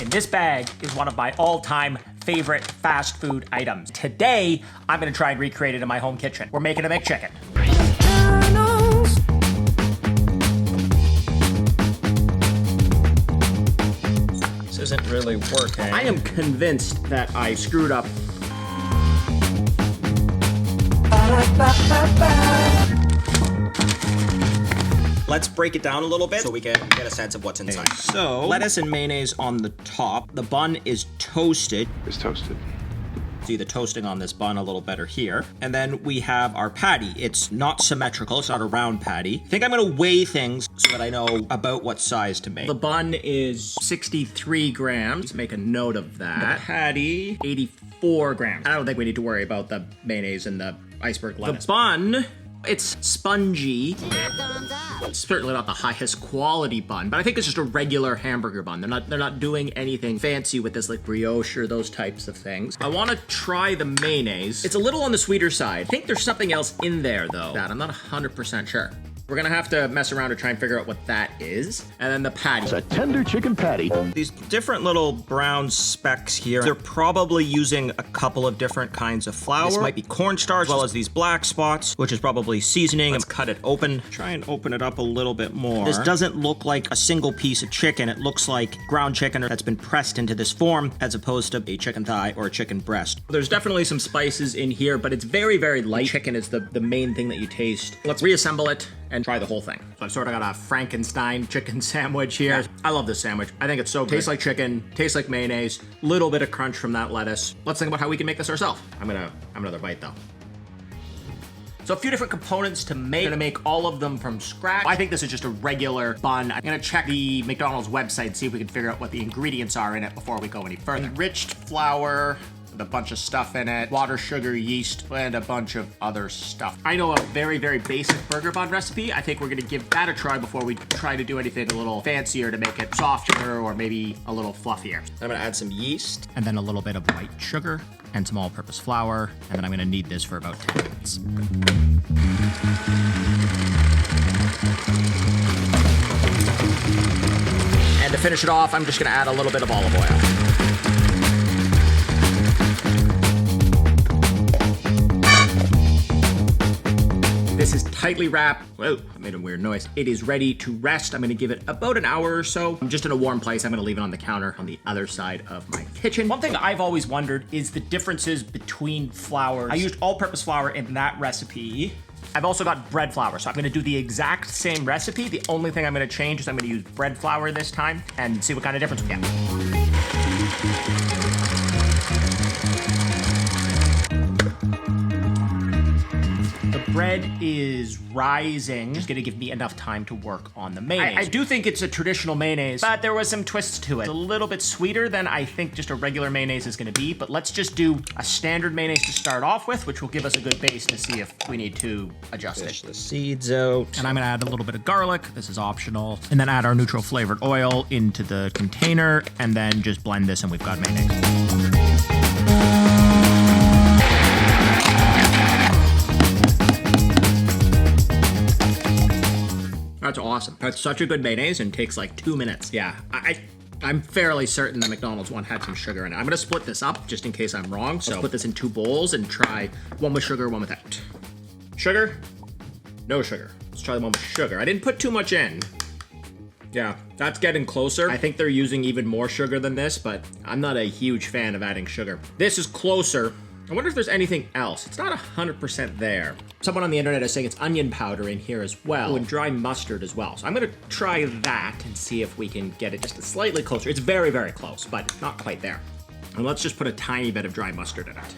And this bag is one of my all-time favorite fast food items. Today, I'm gonna try and recreate it in my home kitchen. We're making a McChicken. This isn't really working. I am convinced that I screwed up. Let's break it down a little bit so we can get a sense of what's inside. So, lettuce and mayonnaise on the top. The bun is toasted. It's toasted. See the toasting on this bun a little better here. And then we have our patty. It's not symmetrical. It's not a round patty. I think I'm gonna weigh things so that I know about what size to make. The bun is 63 grams. Let's make a note of that. The patty, 84 grams. I don't think we need to worry about the mayonnaise and the iceberg lettuce. The bun, it's spongy. It's certainly not the highest quality bun, but I think it's just a regular hamburger bun. They're not doing anything fancy with this, like brioche or those types of things. I want to try the mayonnaise. It's a little on the sweeter side. I think there's something else in there though that I'm not 100% sure. We're gonna have to mess around to try and figure out what that is. And then the patty. It's a tender chicken patty. These different little brown specks here, they're probably using a couple of different kinds of flour. This might be cornstarch, as well as these black spots, which is probably seasoning. Let's cut it open. Try and open it up a little bit more. This doesn't look like a single piece of chicken. It looks like ground chicken that's been pressed into this form, as opposed to a chicken thigh or a chicken breast. There's definitely some spices in here, but it's very, very light. Chicken is the main thing that you taste. Let's reassemble it and try the whole thing. So I've sort of got a Frankenstein chicken sandwich here. Yeah. I love this sandwich. I think it's so good. Tastes like chicken, tastes like mayonnaise, little bit of crunch from that lettuce. Let's think about how we can make this ourselves. I'm gonna have another bite though. So a few different components to make. I'm gonna make all of them from scratch. I think this is just a regular bun. I'm gonna check the McDonald's website, see if we can figure out what the ingredients are in it before we go any further. Enriched flour, with a bunch of stuff in it, water, sugar, yeast, and a bunch of other stuff. I know a very, very basic burger bun recipe. I think we're gonna give that a try before we try to do anything a little fancier to make it softer or maybe a little fluffier. I'm gonna add some yeast. And then a little bit of white sugar and some all-purpose flour. And then I'm gonna knead this for about 10 minutes. And to finish it off, I'm just gonna add a little bit of olive oil. This is tightly wrapped. Whoa, I made a weird noise. It is ready to rest. I'm gonna give it about an hour or so. I'm just in a warm place. I'm gonna leave it on the counter on the other side of my kitchen. One thing I've always wondered is the differences between flours. I used all-purpose flour in that recipe. I've also got bread flour, so I'm gonna do the exact same recipe. The only thing I'm gonna change is I'm gonna use bread flour this time and see what kind of difference we get. Bread is rising. Just gonna give me enough time to work on the mayonnaise. I do think it's a traditional mayonnaise, but there was some twists to it. It's a little bit sweeter than I think just a regular mayonnaise is gonna be, but let's just do a standard mayonnaise to start off with, which will give us a good base to see if we need to adjust it. Fish the seeds out. And I'm gonna add a little bit of garlic. This is optional. And then add our neutral flavored oil into the container, and then just blend this and we've got mayonnaise. That's awesome. That's such a good mayonnaise and takes like 2 minutes. Yeah, I'm fairly certain the McDonald's one had some sugar in it. I'm gonna split this up just in case I'm wrong. So I'll put this in 2 bowls and try one with sugar, one without. Sugar? No sugar. Let's try the one with sugar. I didn't put too much in. Yeah, that's getting closer. I think they're using even more sugar than this, but I'm not a huge fan of adding sugar. This is closer. I wonder if there's anything else. It's not 100% there. Someone on the internet is saying it's onion powder in here as well, and dry mustard as well. So I'm gonna try that and see if we can get it just slightly closer. It's very, very close, but not quite there. And let's just put a tiny bit of dry mustard in it.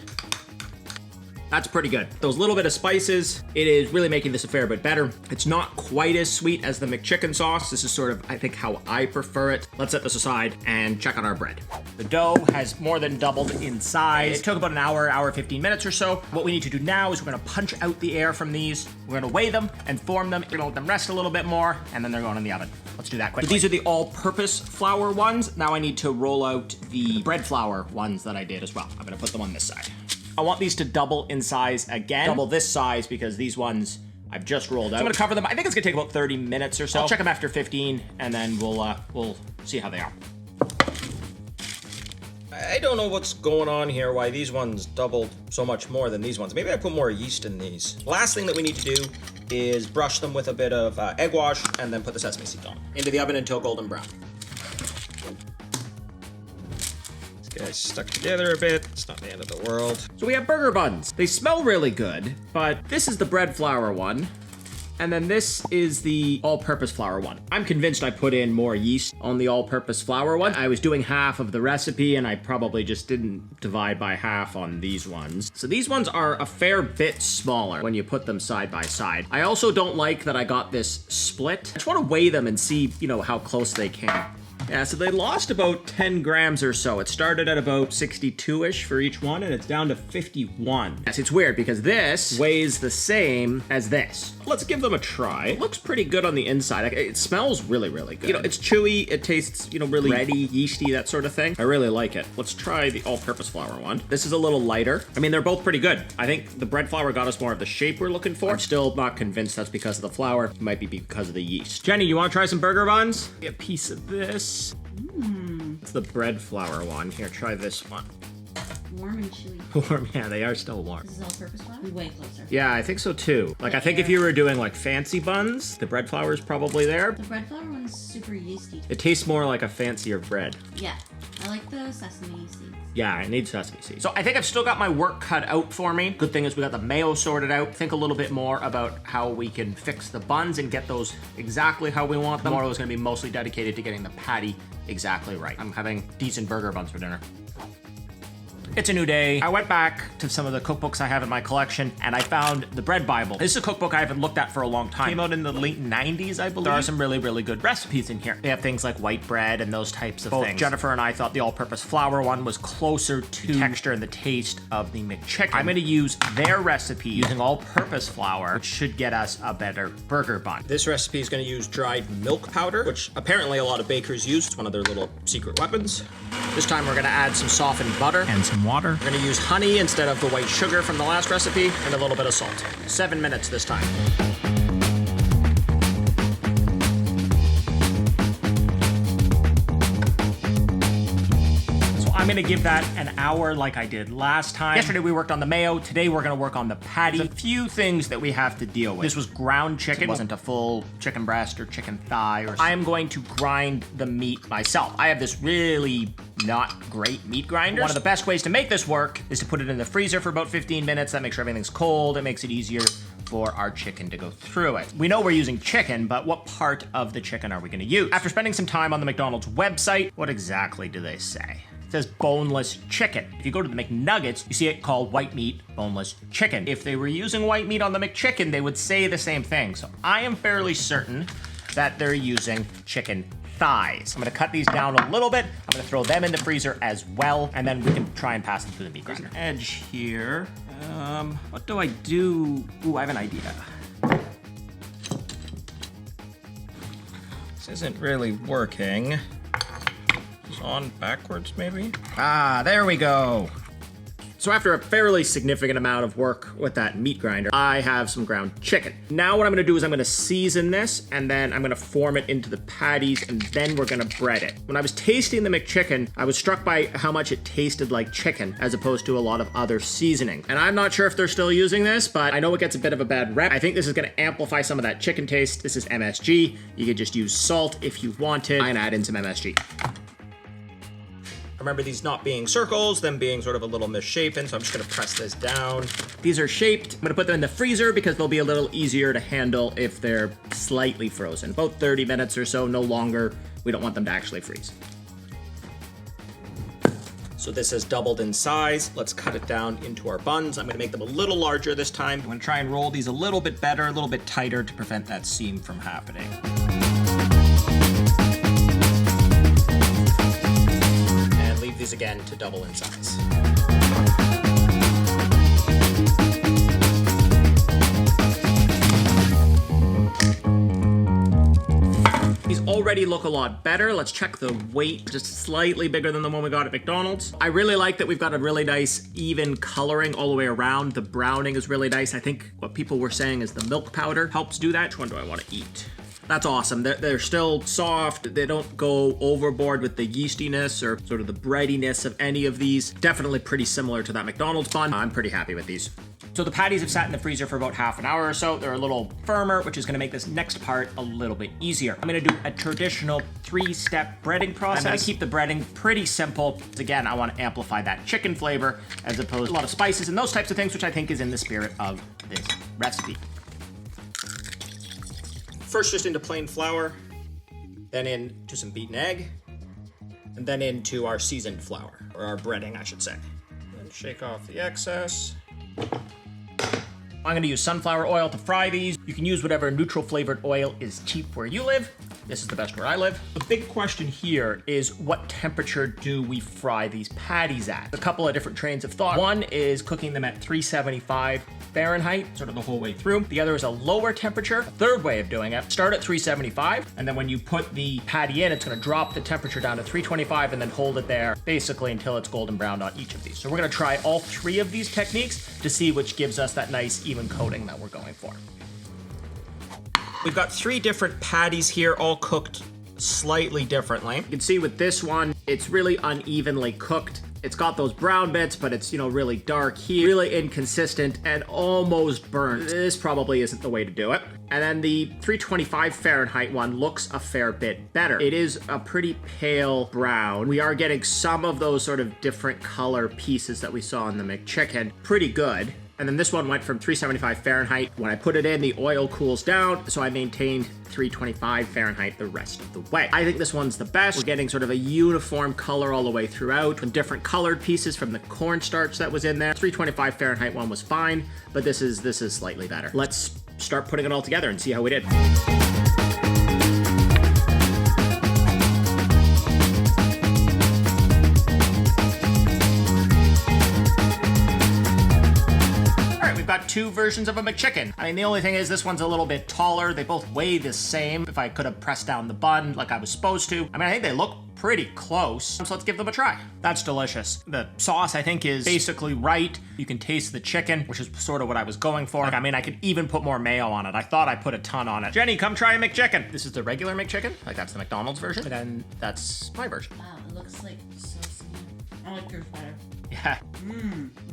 That's pretty good. Those little bit of spices, it is really making this a fair bit better. It's not quite as sweet as the McChicken sauce. This is sort of, I think, how I prefer it. Let's set this aside and check on our bread. The dough has more than doubled in size. It took about an hour 15 minutes or so. What we need to do now is we're gonna punch out the air from these. We're gonna weigh them and form them. We're gonna let them rest a little bit more, and then they're going in the oven. Let's do that quickly. So these are the all-purpose flour ones. Now I need to roll out the bread flour ones that I did as well. I'm gonna put them on this side. I want these to double in size again. Double this size because these ones I've just rolled out. So I'm gonna cover them. I think it's gonna take about 30 minutes or so. I'll check them after 15 and then we'll see how they are. I don't know what's going on here, why these ones doubled so much more than these ones. Maybe I put more yeast in these. Last thing that we need to do is brush them with a bit of egg wash and then put the sesame seeds on. Into the oven until golden brown. These guys stuck together a bit. It's not the end of the world. So we have burger buns. They smell really good, but this is the bread flour one. And then this is the all-purpose flour one. I'm convinced I put in more yeast on the all-purpose flour one. I was doing half of the recipe and I probably just didn't divide by half on these ones. So these ones are a fair bit smaller when you put them side by side. I also don't like that I got this split. I just want to weigh them and see, you know, how close they came. Yeah, so they lost about 10 grams or so. It started at about 62-ish for each one, and it's down to 51. Yes, it's weird because this weighs the same as this. Let's give them a try. It looks pretty good on the inside. It smells really, really good. You know, it's chewy. It tastes, you know, really bready, yeasty, that sort of thing. I really like it. Let's try the all-purpose flour one. This is a little lighter. I mean, they're both pretty good. I think the bread flour got us more of the shape we're looking for. I'm still not convinced that's because of the flour. It might be because of the yeast. Jenny, you want to try some burger buns? Get a piece of this. It's the bread flour one. Here, try this one. Warm and chewy. Warm, yeah, they are still warm. This is all-purpose flour? Way closer. Yeah, I think so too. Like, I think if you were doing like fancy buns, the bread flour is probably there. The bread flour one's super yeasty. It tastes more like a fancier bread. Yeah, I like the sesame seeds. Yeah, I need sesame seeds. So I think I've still got my work cut out for me. Good thing is we got the mayo sorted out. Think a little bit more about how we can fix the buns and get those exactly how we want them. Tomorrow is gonna be mostly dedicated to getting the patty exactly right. I'm having decent burger buns for dinner. It's a new day. I went back to some of the cookbooks I have in my collection and I found the Bread Bible. This is a cookbook I haven't looked at for a long time. Came out in the late 90s, I believe. There are some really, really good recipes in here. They have things like white bread and those types of things. Jennifer and I thought the all-purpose flour one was closer to the texture and the taste of the McChicken. I'm gonna use their recipe using all-purpose flour, which should get us a better burger bun. This recipe is going to use dried milk powder, which apparently a lot of bakers use. It's one of their little secret weapons. This time we're going to add some softened butter And some water. We're gonna use honey instead of the white sugar from the last recipe, and a little bit of salt. 7 minutes this time. I'm gonna give that an hour like I did last time. Yesterday we worked on the mayo. Today we're gonna work on the patty. There's a few things that we have to deal with. This was ground chicken. It wasn't a full chicken breast or chicken thigh or something. I am going to grind the meat myself. I have this really not great meat grinder. One of the best ways to make this work is to put it in the freezer for about 15 minutes. That makes sure everything's cold. It makes it easier for our chicken to go through it. We know we're using chicken, but what part of the chicken are we gonna use? After spending some time on the McDonald's website, what exactly do they say? It says boneless chicken. If you go to the McNuggets, you see it called white meat boneless chicken. If they were using white meat on the McChicken, they would say the same thing. So I am fairly certain that they're using chicken thighs. I'm gonna cut these down a little bit. I'm gonna throw them in the freezer as well, and then we can try and pass them through the meat grinder. Edge here. What do I do? Ooh, I have an idea. This isn't really working. It's on backwards, maybe? Ah, there we go. So after a fairly significant amount of work with that meat grinder, I have some ground chicken. Now what I'm gonna do is I'm gonna season this and then I'm gonna form it into the patties and then we're gonna bread it. When I was tasting the McChicken, I was struck by how much it tasted like chicken as opposed to a lot of other seasoning. And I'm not sure if they're still using this, but I know it gets a bit of a bad rep. I think this is gonna amplify some of that chicken taste. This is MSG. You could just use salt if you wanted and add in some MSG. Remember these not being circles, them being sort of a little misshapen, so I'm just gonna press this down. These are shaped. I'm gonna put them in the freezer because they'll be a little easier to handle if they're slightly frozen. About 30 minutes or so, no longer. We don't want them to actually freeze. So this has doubled in size. Let's cut it down into our buns. I'm gonna make them a little larger this time. I'm gonna try and roll these a little bit better, a little bit tighter to prevent that seam from happening. These again to double in size. These already look a lot better. Let's check the weight, just slightly bigger than the one we got at McDonald's. I really like that we've got a really nice even coloring all the way around. The browning is really nice. I think what people were saying is the milk powder helps do that. Which one do I want to eat? That's awesome. They're still soft. They don't go overboard with the yeastiness or sort of the breadiness of any of these. Definitely pretty similar to that McDonald's bun. I'm pretty happy with these. So the patties have sat in the freezer for about half an hour or so. They're a little firmer, which is gonna make this next part a little bit easier. I'm gonna do a traditional 3-step breading process. I'm gonna keep the breading pretty simple. Again, I wanna amplify that chicken flavor as opposed to a lot of spices and those types of things, which I think is in the spirit of this recipe. First just into plain flour, then into some beaten egg, and then into our seasoned flour, or our breading, I should say. Then shake off the excess. I'm gonna use sunflower oil to fry these. You can use whatever neutral flavored oil is cheap where you live. This is the best where I live. The big question here is what temperature do we fry these patties at? A couple of different trains of thought. One is cooking them at 375 Fahrenheit, sort of the whole way through. The other is a lower temperature. A third way of doing it, start at 375, and then when you put the patty in, it's gonna drop the temperature down to 325 and then hold it there basically until it's golden browned on each of these. So we're gonna try all 3 of these techniques to see which gives us that nice even coating that we're going for. We've got 3 different patties here, all cooked slightly differently. You can see with this one, it's really unevenly cooked. It's got those brown bits, but it's, really dark here, really inconsistent and almost burnt. This probably isn't the way to do it. And then the 325 Fahrenheit one looks a fair bit better. It is a pretty pale brown. We are getting some of those sort of different color pieces that we saw in the McChicken. Pretty good. And then this one went from 375 Fahrenheit. When I put it in, the oil cools down, so I maintained 325 Fahrenheit the rest of the way. I think this one's the best. We're getting sort of a uniform color all the way throughout, with different colored pieces from the cornstarch that was in there. 325 Fahrenheit one was fine, but this is slightly better. Let's start putting it all together and see how we did. Got 2 versions of a McChicken. I mean, the only thing is this one's a little bit taller. They both weigh the same. If I could have pressed down the bun like I was supposed to. I mean, I think they look pretty close. So let's give them a try. That's delicious. The sauce, I think, is basically right. You can taste the chicken, which is sort of what I was going for. I mean, I could even put more mayo on it. I thought I put a ton on it. Jenny, come try a McChicken. This is the regular McChicken. Like, that's the McDonald's version. And then that's my version. Wow, it looks like so similar. I like yours better. Yeah.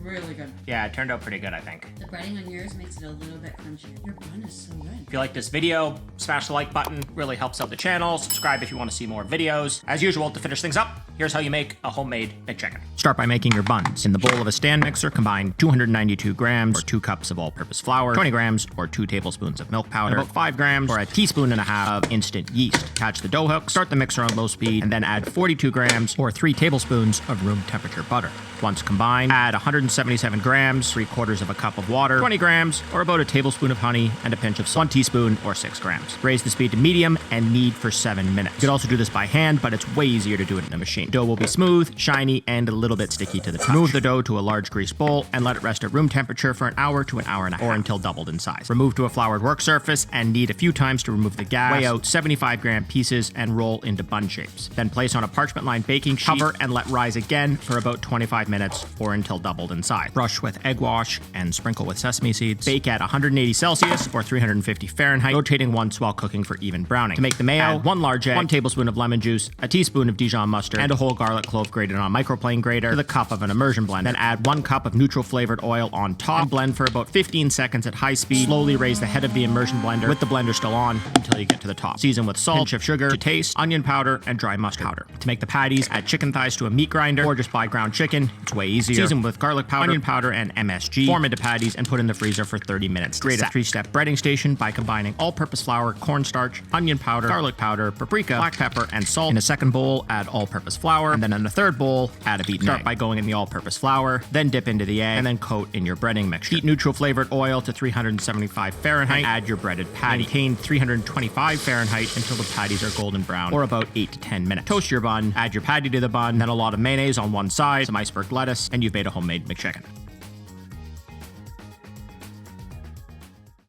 Really good. Yeah, it turned out pretty good, I think. The breading on yours makes it a little bit crunchier. Your bun is so good. If you like this video, smash the like button. Really helps out the channel. Subscribe if you want to see more videos. As usual, to finish things up, here's how you make a homemade McChicken. Start by making your buns. In the bowl of a stand mixer, combine 292 grams or 2 cups of all-purpose flour, 20 grams or 2 tablespoons of milk powder, about 5 grams or a teaspoon and a half of instant yeast. Attach the dough hook, start the mixer on low speed, and then add 42 grams or 3 tablespoons of room temperature butter. Once combined, add 177 grams, 3/4 of a cup of water, 20 grams, or about a tablespoon of honey, and a pinch of salt, 1 teaspoon or 6 grams. Raise the speed to medium and knead for 7 minutes. You could also do this by hand, but it's way easier to do it in a machine. Dough will be smooth, shiny, and a little bit sticky to the touch. Remove the dough to a large greased bowl and let it rest at room temperature for an hour to an hour and a half, or until doubled in size. Remove to a floured work surface and knead a few times to remove the gas. Weigh out 75-gram pieces and roll into bun shapes. Then place on a parchment-lined baking sheet, cover, and let rise again for about 25 minutes or until doubled in size. Brush with egg wash and sprinkle with sesame seeds. Bake at 180 Celsius or 350 Fahrenheit, rotating once while cooking for even browning. To make the mayo, add 1 large egg, 1 tablespoon of lemon juice, a teaspoon of Dijon mustard, and a whole garlic clove grated on a microplane grater to the cup of an immersion blender. Then add 1 cup of neutral flavored oil on top and blend for about 15 seconds at high speed. Slowly raise the head of the immersion blender with the blender still on until you get to the top. Season with salt, pinch of sugar to taste, onion powder, and dry mustard powder. To make the patties, add chicken thighs to a meat grinder or just buy ground chicken. It's way easier. Season with garlic powder, onion powder, and MSG. Form into patties and put in the freezer for 30 minutes. Create a 3-step breading station by combining all-purpose flour, cornstarch, onion powder, garlic powder, paprika, black pepper, and salt. In a second bowl, add all-purpose flour, and then in a third bowl, add a beaten egg. Start by going in the all-purpose flour, then dip into the egg, and then coat in your breading mixture. Heat neutral flavored oil to 375 Fahrenheit, and add your breaded patty. Maintain 325 Fahrenheit until the patties are golden brown, or about 8 to 10 minutes. Toast your bun, add your patty to the bun, then a lot of mayonnaise on one side, some iceberg lettuce, and you've made a homemade McChicken.